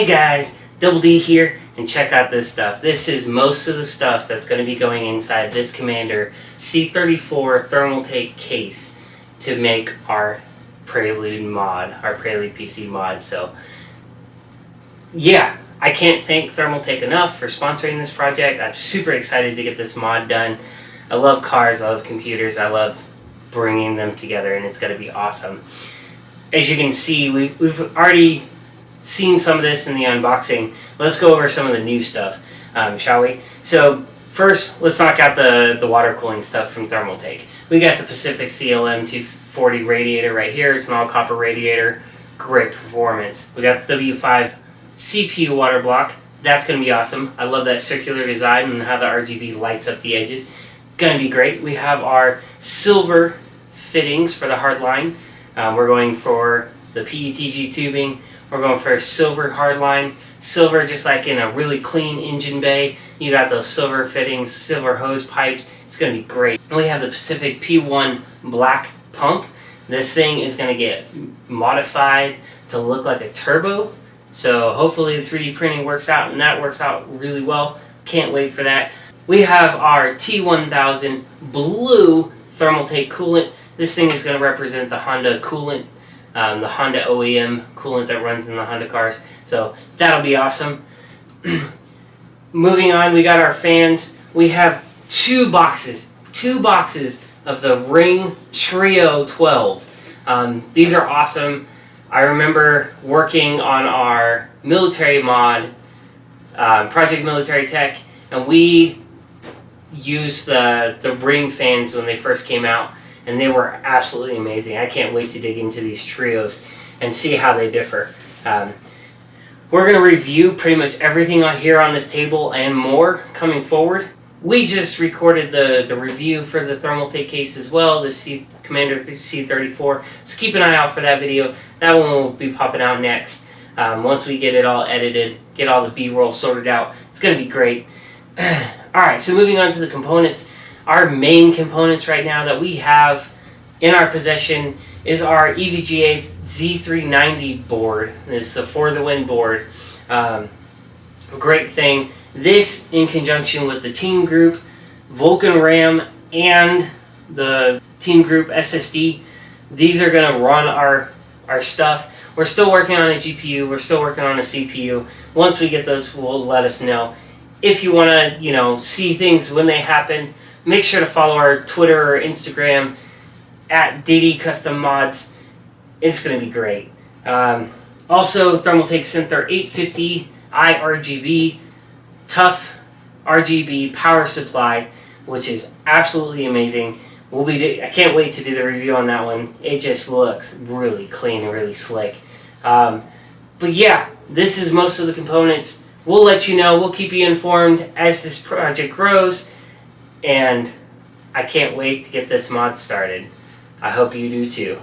Hey guys, Double D here, and check out this stuff. This is most of the stuff that's going to be going inside this Commander C34 Thermaltake case to make our Prelude mod, our Prelude PC mod. So, yeah, I can't thank Thermaltake enough for sponsoring this project. I'm super excited to get this mod done. I love cars, I love computers, I love bringing them together, and it's going to be awesome. As you can see, we've already seen some of this in the unboxing. Let's go over some of the new stuff, shall we? So first, let's knock out the water cooling stuff from Thermaltake. We got the Pacific CLM 240 radiator right here. It's an all copper radiator. Great performance. We got the W5 CPU water block. That's going to be awesome. I love that circular design and how the RGB lights up the edges. Going to be great. We have our silver fittings for the hardline. We're going for the PETG tubing. We're going for a silver hardline. Silver, just like in a really clean engine bay. You got those silver fittings, silver hose pipes. It's going to be great. And we have the Pacific P1 black pump. This thing is going to get modified to look like a turbo. So hopefully the 3D printing works out, and that works out really well. Can't wait for that. We have our T1000 blue Thermaltake coolant. This thing is going to represent the Honda coolant. The Honda OEM coolant that runs in the Honda cars. So that'll be awesome. Moving on, we got our fans. We have two boxes of the Ring Trio 12. These are awesome. I remember working on our military mod, Project Military Tech, and we used the Ring fans when they first came out. And they were absolutely amazing. I can't wait to dig into these trios and see how they differ. We're going to review pretty much everything here on this table and more coming forward. We just recorded the review for the Thermaltake case as well, the Commander C34. So keep an eye out for that video. That one will be popping out next. Once we get it all edited, get all the B-roll sorted out, it's going to be great. Alright, so moving on to the components. Our main components right now that we have in our possession is our EVGA Z390 board. This is the For the Win board. Great thing. This in conjunction with the TeamGroup Vulcan RAM and the TeamGroup SSD. These are going to run our stuff. We're still working on a GPU. We're still working on a CPU. Once we get those, we'll let us know. If you want to, see things when they happen, make sure to follow our Twitter or Instagram at DD Custom Mods. It's going to be great. Also, Thermaltake sent their 850i RGB tough RGB power supply, which is absolutely amazing. I can't wait to do the review on that one. It just looks really clean and really slick. But yeah, this is most of the components. We'll let you know. We'll keep you informed as this project grows. And I can't wait to get this mod started. I hope you do too.